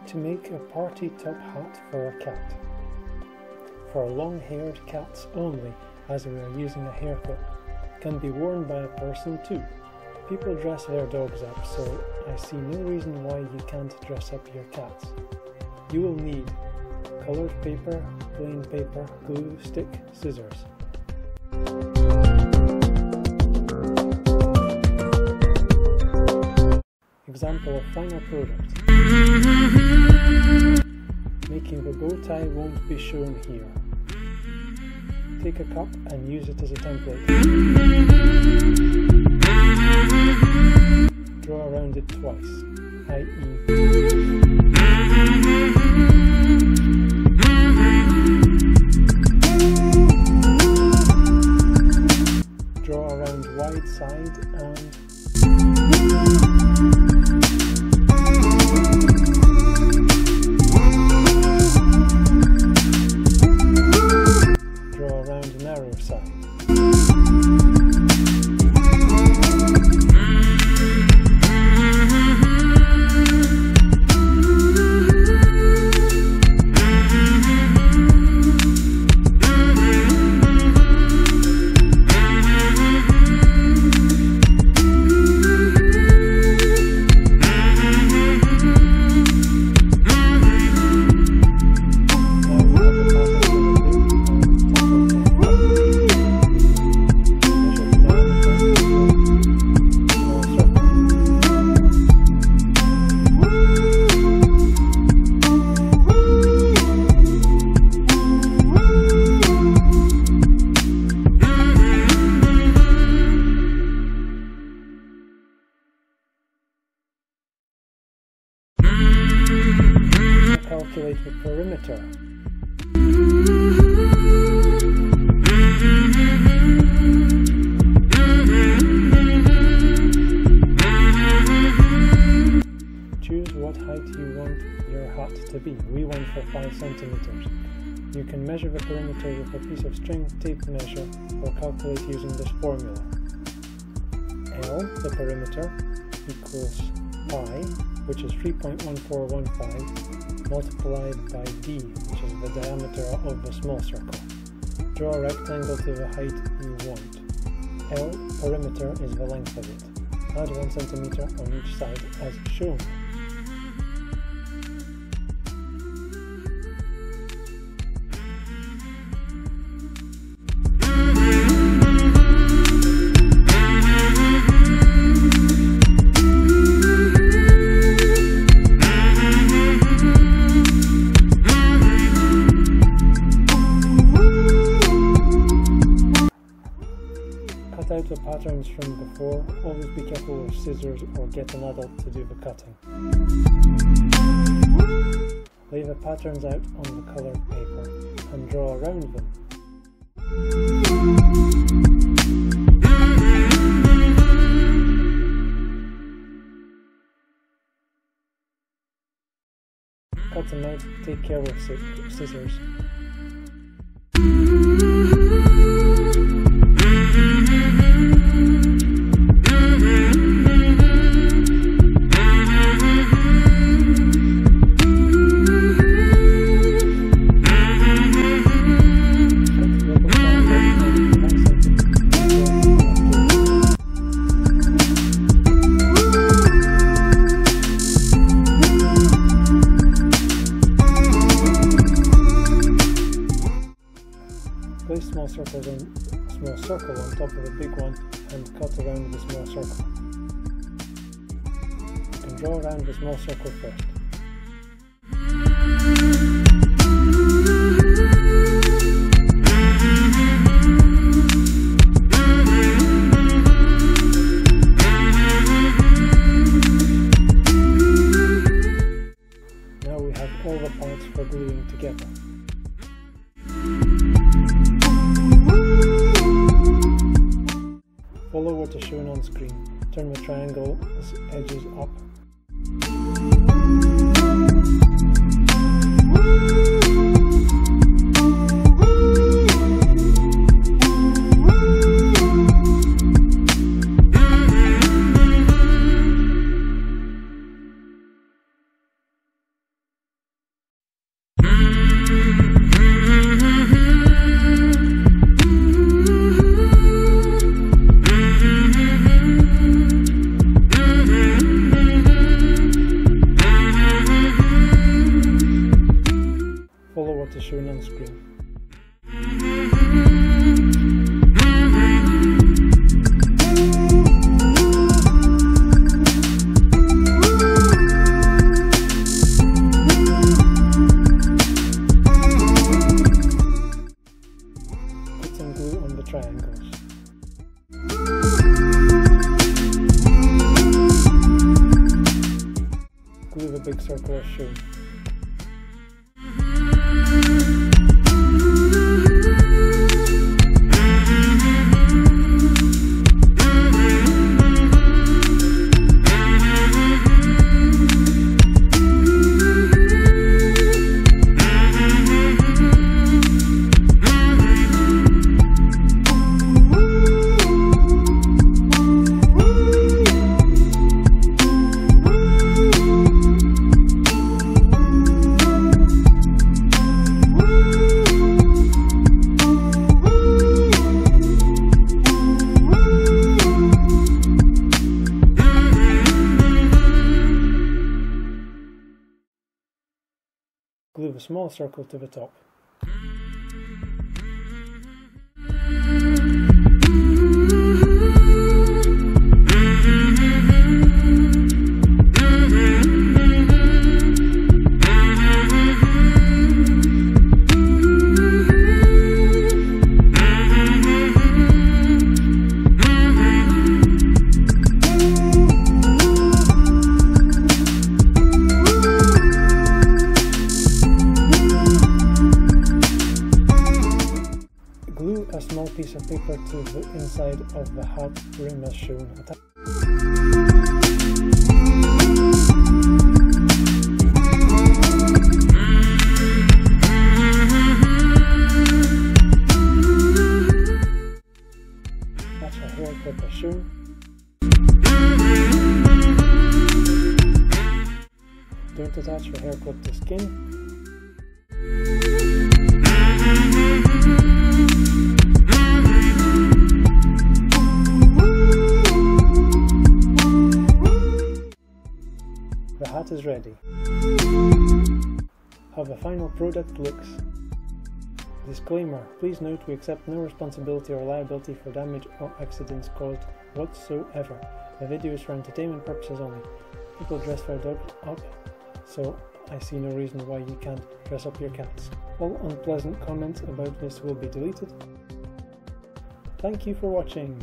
To make a party top hat for a cat. For long-haired cats only, as we are using a hair clip. Can be worn by a person too. People dress their dogs up, so I see no reason why you can't dress up your cats. You will need colored paper, plain paper, glue, stick, scissors. Example of final product. Making the bow tie won't be shown here. Take a cup and use it as a template. Draw around it twice, i.e. Draw around wide side and draw around narrow side. Calculate the perimeter. Choose what height you want your hat to be. We went for 5 centimeters. You can measure the perimeter with a piece of string, tape measure, or calculate using this formula. L, the perimeter, equals pi, which is 3.1415, multiplied by d, which is the diameter of the small circle. Draw a rectangle to the height you want. L, perimeter, is the length of it. Add 1 centimeter on each side as shown. Cut out the patterns from before. Always be careful with scissors or get an adult to do the cutting. Lay the patterns out on the colored paper and draw around them. Cut them out, take care with scissors. Place small circles on small circle on top of a big one and cut around the small circle. You can draw around the small circle first. Now we have all the parts for gluing together. Follow what is shown on screen. Turn the triangle's edges up. screen. Put some glue on the triangles. Glue the big circle as shown. Glue a small circle to the top. Glue a small piece of paper to the inside of the hat rim as shown. Attach a hair clip as shown. Don't attach the hair clip to skin. The hat is ready. How the final product looks. Disclaimer, please note we accept no responsibility or liability for damage or accidents caused whatsoever. The video is for entertainment purposes only. People dress their dogs up, so I see no reason why you can't dress up your cats. All unpleasant comments about this will be deleted. Thank you for watching.